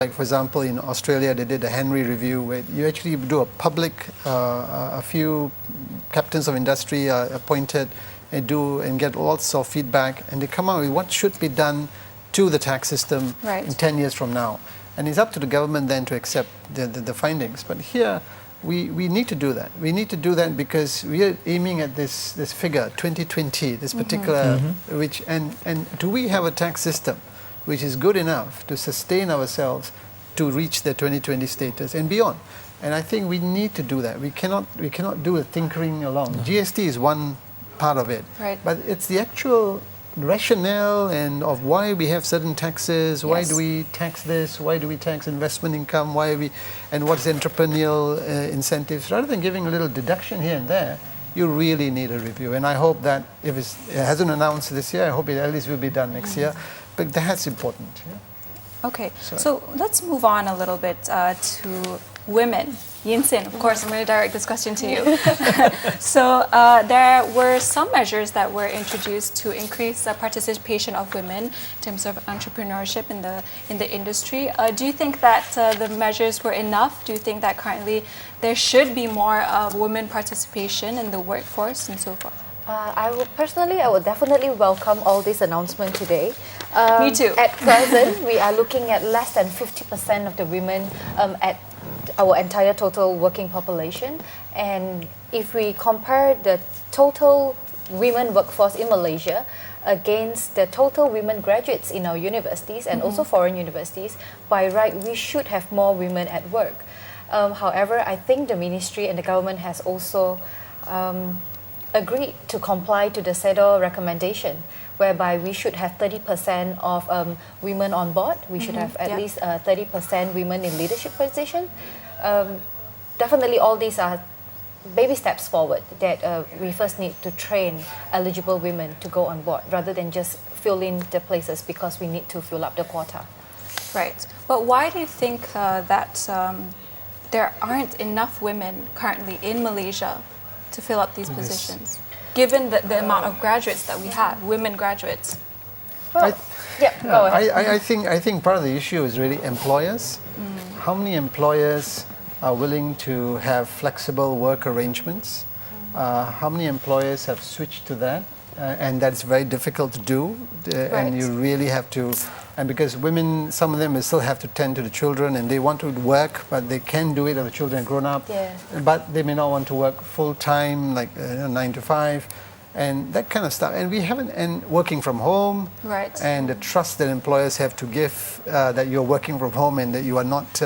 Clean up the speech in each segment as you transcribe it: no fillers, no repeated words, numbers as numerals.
Like, for example, in Australia, they did a Henry review where you actually do a public, a few captains of industry are appointed and get lots of feedback, and they come out with what should be done to the tax system in 10 years from now. And it's up to the government then to accept the findings. But here, we need to do that. We need to do that because we are aiming at this figure, 2020, this particular, and do we have a tax system which is good enough to sustain ourselves to reach the 2020 status and beyond? And I think we need to do that. We cannot do a tinkering along. GST is one part of it, but it's the actual rationale and of why we have certain taxes, why do we tax this, why do we tax investment income, and what's entrepreneurial incentives. Rather than giving a little deduction here and there, you really need a review. And I hope that if it hasn't announced this year, I hope it at least will be done next year. But that's important. Yeah? Okay, so let's move on a little bit to women. Yin Sin, of course, I'm going to direct this question to you. So there were some measures that were introduced to increase the participation of women in terms of entrepreneurship in the industry. Do you think that the measures were enough? Do you think that currently there should be more women participation in the workforce and so forth? I would definitely welcome all this announcement today. Me too. At present, we are looking at less than 50% of the women at our entire total working population. And if we compare the total women workforce in Malaysia against the total women graduates in our universities and also foreign universities, by right, we should have more women at work. However, I think the ministry and the government has also agreed to comply to the SEDO recommendation, whereby we should have 30% of women on board. We should have at least 30% women in leadership position. Definitely all these are baby steps forward that we first need to train eligible women to go on board rather than just fill in the places because we need to fill up the quota. Right. But why do you think that there aren't enough women currently in Malaysia to fill up these positions, given the amount of graduates that we have, women graduates? Go ahead. I think part of the issue is really employers. How many employers are willing to have flexible work arrangements? How many employers have switched to that? And that's very difficult to do. And you really have to, and because women, some of them will still have to tend to the children and they want to work, but they can do it if the children are grown up. But they may not want to work full time, like 9 to 5. And that kind of stuff. And we haven't, and working from home, and the trust that employers have to give that you're working from home and that you are not,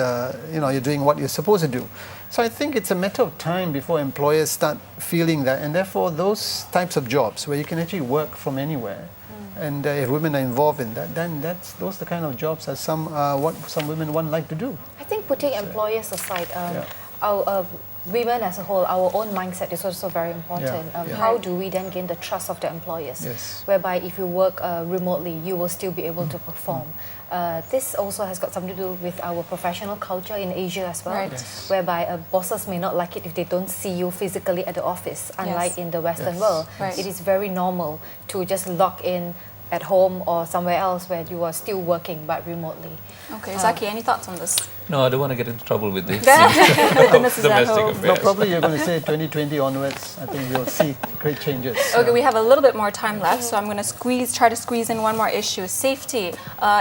you're doing what you're supposed to do. So I think it's a matter of time before employers start feeling that, and therefore those types of jobs where you can actually work from anywhere, and if women are involved in that, then those are the kind of jobs that what some women like to do. I think putting employers aside, our women as a whole, our own mindset is also very important. How do we then gain the trust of the employers? Whereby if you work remotely, you will still be able to perform. This also has got something to do with our professional culture in Asia as well, whereby bosses may not like it if they don't see you physically at the office, unlike in the Western world. It is very normal to just log in at home or somewhere else where you are still working but remotely. Okay, Zaki, any thoughts on this? No, I don't want to get into trouble with this. Domestic affairs. No, probably you're going to say 2020 onwards, I think we'll see great changes. Okay, we have a little bit more time left, so I'm going to try to squeeze in one more issue. Safety.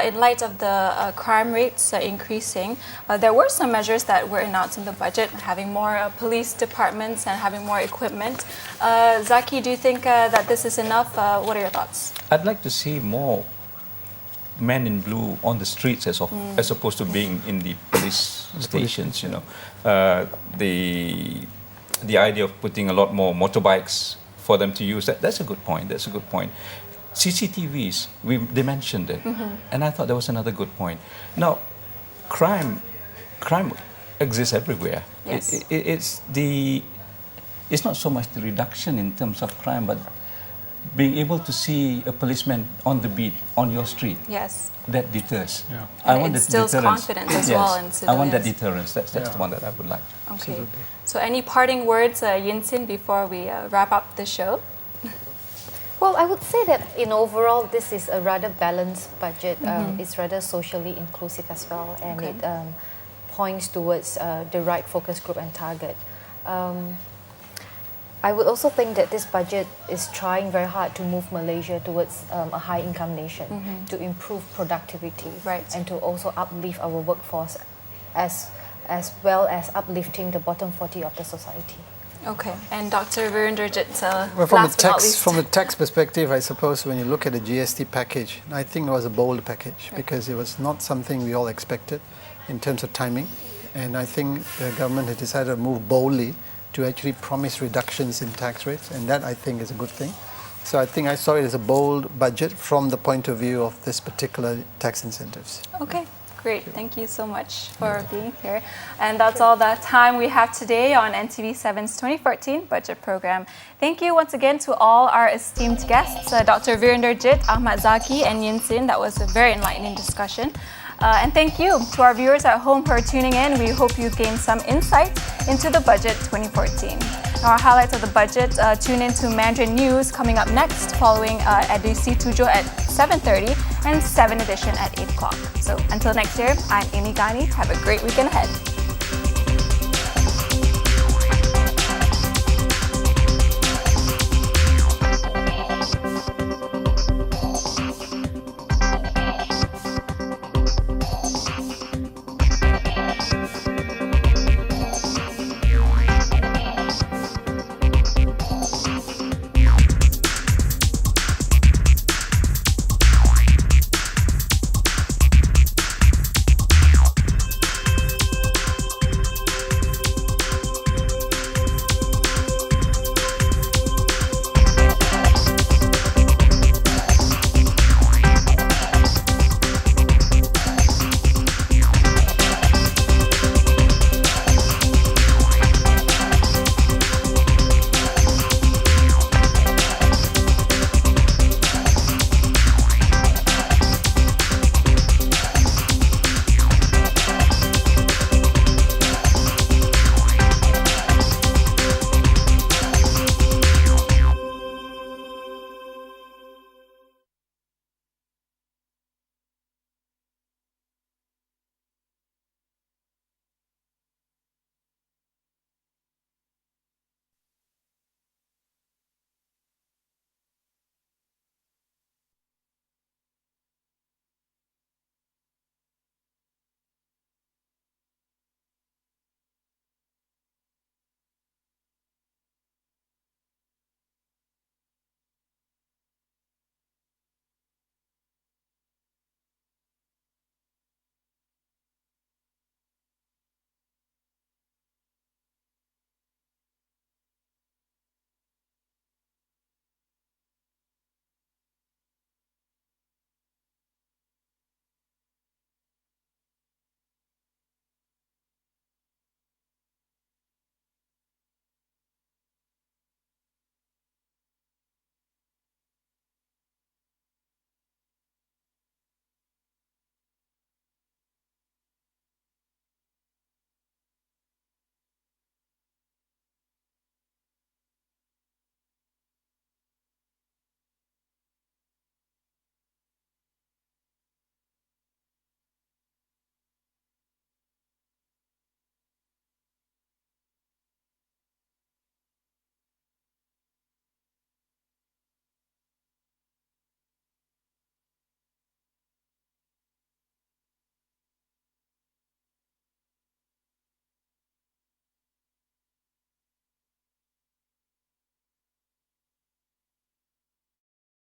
In light of the crime rates increasing, there were some measures that were announced in the budget, having more police departments and having more equipment. Zaki, do you think that this is enough? What are your thoughts? I'd like to see more men in blue on the streets as opposed to being in the police stations. The idea of putting a lot more motorbikes for them to use, that's a good point. That's a good point. CCTVs, they mentioned it, and I thought that was another good point. Now, crime exists everywhere. It's not so much the reduction in terms of crime, but being able to see a policeman on the beat on your street, that deters. I want it instills confidence as well in civilians. I want that deterrence. That's the one that I would like. Okay. Absolutely. So any parting words, Yin Sin, before we wrap up the show? Well, I would say that in overall, this is a rather balanced budget. It's rather socially inclusive as well, and Okay. it points towards the right focus group and target. I would also think that this budget is trying very hard to move Malaysia towards a high income nation, to improve productivity, Right. and to also uplift our workforce as well as uplifting the bottom 40 of the society. Okay, and Dr. Virendrajit, Well, from last but not least. from a tax perspective, I suppose when you look at the GST package, I think it was a bold package because it was not something we all expected in terms of timing. And I think the government has decided to move boldly to actually promise reductions in tax rates, and that I think is a good thing. So I think I saw it as a bold budget from the point of view of this particular tax incentives. Okay, great. Thank you so much for being here. And that's all the time we have today on NTV7's 2014 budget program. Thank you once again to all our esteemed guests, Dr. Virendrajit, Ahmad Zaki, and Yin Sin. That was a very enlightening discussion. And thank you to our viewers at home who are tuning in. We hope you gained some insight into the budget 2014. Now, our highlights of the budget, tune in to Mandarin News coming up next, following Edisi Tujo at 7:30 and 7 Edition at 8 o'clock. So until next year, I'm Amy Ghani. Have a great weekend ahead.